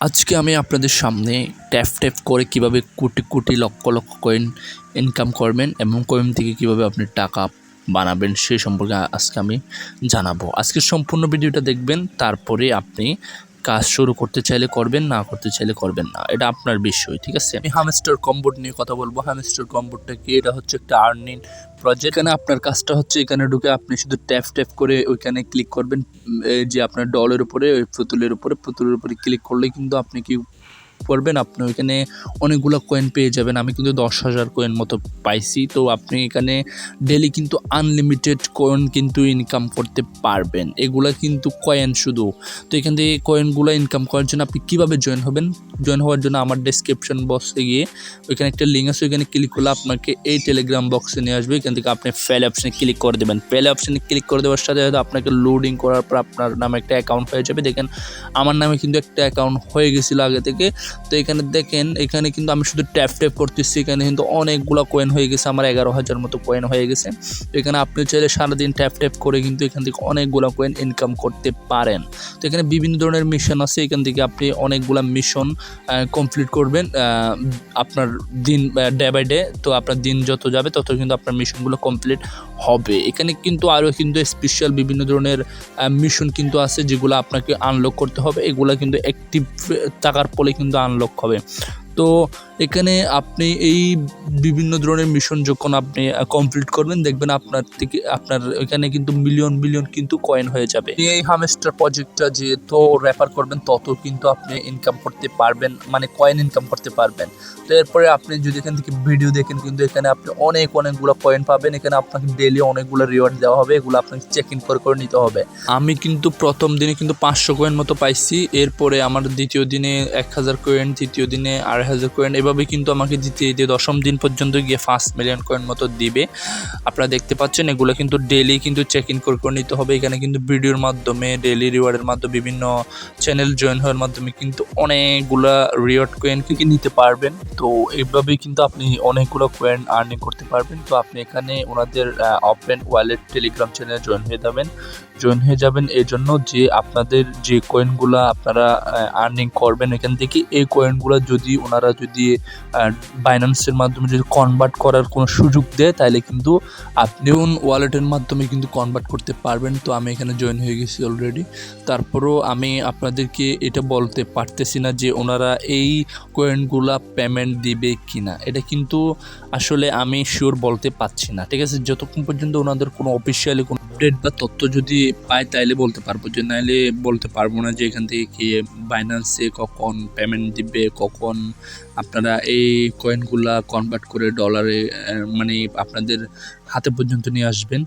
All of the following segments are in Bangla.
আজকে আমি আপনাদের সামনে ট্যাপ করে কিভাবে কোটি কোটি লক্ষ লক্ষ কয়েন ইনকাম করবেন এবং কয়েন থেকে কিভাবে আপনি টাকা বানাবেন সেই সম্পর্কে আজকে আমি জানাবো। আজকের সম্পূর্ণ ভিডিওটা দেখবেন, তারপরে আপনি কাজ শুরু করতে চাইলে করবেন, না করতে চাইলে করবেন না, এটা আপনার বিষয়। ঠিক আছে, আমি হ্যামস্টার কম্বোট নিয়ে কথা বলবো। হ্যামস্টার কম্বোটটা কি? এটা হচ্ছে একটা আর্নিং প্রজেক্ট। এখানে আপনার কাজটা হচ্ছে এখানে ঢুকে আপনি শুধু ট্যাপ করে ওইখানে ক্লিক করবেন। এই যে আপনার ডলের উপরে, ওই পুতুলের উপরে ক্লিক করলে কিন্তু আপনি কি করবেন, আপনি ওইখানে অনেকগুলো কয়েন পেয়ে যাবেন। আমি কিন্তু 10,000 কয়েন মতো পাইছি। তো আপনি এখানে ডেলি কিন্তু আনলিমিটেড কয়েন কিন্তু ইনকাম করতে পারবেন। এগুলা কিন্তু কয়েন শুধু। তো এখান থেকে কয়েনগুলো ইনকাম করার জন্য আপনি কীভাবে জয়েন হবেন? জয়েন হওয়ার জন্য আমার ডেসক্রিপশন বক্সে গিয়ে ওইখানে একটা লিঙ্ক আছে, ওইখানে ক্লিক করলে আপনাকে এই টেলিগ্রাম বক্সে নিয়ে আসবে। এখান থেকে আপনি ফেল অপশানে ক্লিক করে দেবেন। ফেল অপশানে ক্লিক করে দেওয়ার সাথে সাথে আপনাকে লোডিং করার পর আপনার নামে একটা অ্যাকাউন্ট হয়ে যাবে। দেখেন আমার নামে কিন্তু একটা অ্যাকাউন্ট হয়ে গেছিলো আগে থেকে। তো এখানে দেখেন, এখানে কিন্তু আমি শুধু ট্যাপ করতেছি, এখানে কিন্তু অনেকগুলো কয়েন হয়ে গেছে, আমার 11,000 মতো কয়েন হয়ে গেছে। তো এখানে আপনি চাইলে সারাদিন ট্যাপ করে কিন্তু এখান থেকে অনেকগুলো কয়েন ইনকাম করতে পারেন। তো এখানে বিভিন্ন ধরনের মিশন আছে, এখান থেকে আপনি অনেকগুলো মিশন কমপ্লিট করবেন আপনার দিন ডে বাই ডে। তো আপনার দিন যত যাবে তত কিন্তু আপনার মিশনগুলো কমপ্লিট হবে। এখানে কিন্তু আরও কিন্তু স্পেশাল বিভিন্ন ধরনের মিশন কিন্তু আছে, যেগুলো আপনাকে আনলক করতে হবে। এগুলো কিন্তু অ্যাক্টিভ থাকার ফলে কিন্তু আনলক হবে। তো এখানে আপনি এই বিভিন্ন ধরনের মিশন যখন আপনি কমপ্লিট করবেন, দেখবেন আপনার থেকে আপনার এখানে কিন্তু মিলিয়ন কিন্তু কয়েন হয়ে যাবে। এই হ্যামস্টার প্রজেক্টটা যত রেফার করবেন তত কিন্তু আপনি ইনকাম করতে পারবেন, মানে কয়েন ইনকাম করতে পারবেন। তো এরপরে আপনি যদি এখান থেকে ভিডিও দেখেন, কিন্তু এখানে আপনি অনেকগুলো কয়েন পাবেন। এখানে আপনাকে ডেলি অনেকগুলো রিওয়ার্ড দেওয়া হবে, এগুলো আপনাকে চেক ইন করে নিতে হবে। আমি কিন্তু প্রথম দিনে কিন্তু 500 কয়েন মতো পাইছি। এরপরে আমার দ্বিতীয় দিনে 1000 কয়েন, তৃতীয় দিনে 2500 কয়েন, এভাবে কিন্তু আমাকে দিতে 10ম দিন পর্যন্ত গিয়ে 5 মিলিয়ন কয়েন মতো দিবে। আপনারা দেখতে পাচ্ছেন, এগুলো কিন্তু ডেলি কিন্তু চেক ইন করে নিতে হবে। এখানে কিন্তু ভিডিওর মাধ্যমে, ডেলি রিওয়ার্ডের মাধ্যমে, বিভিন্ন চ্যানেল জয়েন হওয়ার মাধ্যমে কিন্তু অনেকগুলা রিওয়ার্ড কয়েন কিন্তু নিতে পারবেন। তো এইভাবেই কিন্তু আপনি অনেকগুলো কয়েন আর্নিং করতে পারবেন। তো আপনি এখানে ওনাদের ওপেন ওয়ালেট টেলিগ্রাম চ্যানেলে জয়েন হয়ে যাবেন এই জন্য যে আপনাদের যে কয়েনগুলো আপনারা আর্নিং করবেন এখান থেকে, এই কয়েনগুলো যদি ওনারা যদি বাইন্যান্সের মাধ্যমে যদি কনভার্ট করার কোনো সুযোগ দেয়, তাহলে কিন্তু আপনি ওয়ালেটের মাধ্যমে কিন্তু কনভার্ট করতে পারবেন। তো আমি এখানে জয়েন হয়ে গেছি অলরেডি। তারপরেও আমি আপনাদেরকে এটা বলতে পারতেছি না যে ওনারা এই কয়েনগুলা পেমেন্ট দিবে কিনা, এটা কিন্তু আসলে আমি শিওর বলতে পারছি না। ঠিক আছে, যতক্ষণ পর্যন্ত ওনাদের কোনো অফিসিয়ালি কোনো আপডেট বা তথ্য যদি পাই তাইলে বলতে পারবো, যে নাইলে বলতে পারবো না যে এখান থেকে কি বাইন্যান্সে কখন পেমেন্ট দিবে, কখন আপনারা এই কয়েনগুলা কনভার্ট করে ডলারে মানে আপনাদের হাতে পর্যন্ত নিয়ে আসবেন।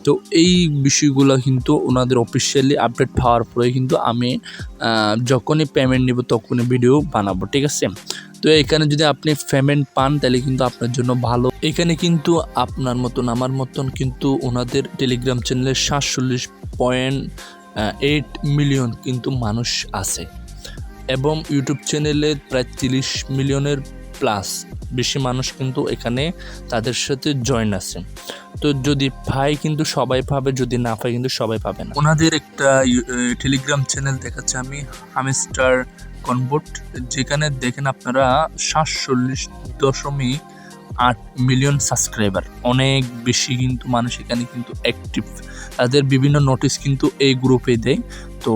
তো এই বিষয়গুলো কিন্তু ওনাদের অফিসিয়ালি আপডেট পাওয়ার পরে কিন্তু আমি যখনই পেমেন্ট নিব তখনই ভিডিও বানাবো। ঠিক আছে, তো এখানে যদি আপনি পেমেন্ট পান তাহলে কিন্তু আপনার জন্য ভালো। এখানে কিন্তু আপনার মতন আমার মতন কিন্তু ওনাদের টেলিগ্রাম চ্যানেলে 47.8 মিলিয়ন কিন্তু মানুষ আছে, এবং ইউটিউব চ্যানেলে প্রায় 30 মিলিয়নের প্লাস বেশি মানুষ কিন্তু এখানে তাদের সাথে জয়েন আছে। তো যদি পাই কিন্তু সবাই পাবে, যদি না পাই কিন্তু সবাই পাবে না। ওনাদের একটা টেলিগ্রাম চ্যানেল দেখাচ্ছে আমি, হ্যামস্টার কনবোট, যেখানে দেখেন আপনারা 47.8 মিলিয়ন সাবস্ক্রাইবার, অনেক বেশি কিন্তু মানুষ এখানে কিন্তু অ্যাক্টিভ। তাদের বিভিন্ন নোটিশ কিন্তু এই গ্রুপে দেয়। তো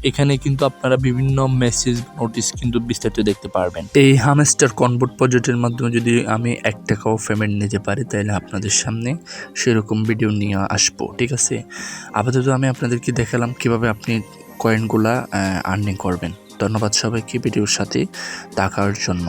এখানে কিন্তু আপনারা বিভিন্ন মেসেজ নোটিশ কিন্তু বিস্তারিত দেখতে পারবেন। এই হ্যামস্টার কনভার্ট প্রজেক্টের মাধ্যমে যদি আমি 1 টাকাও পেমেন্ট নিতে পারি, তাহলে আপনাদের সামনে সেরকম ভিডিও নিয়ে আসবো। ঠিক আছে, আপাতত আমি আপনাদেরকে দেখালাম কিভাবে আপনি কয়েনগুলা আর্নিং করবেন। ধন্যবাদ সবাইকে ভিডিওর সাথে থাকার জন্য।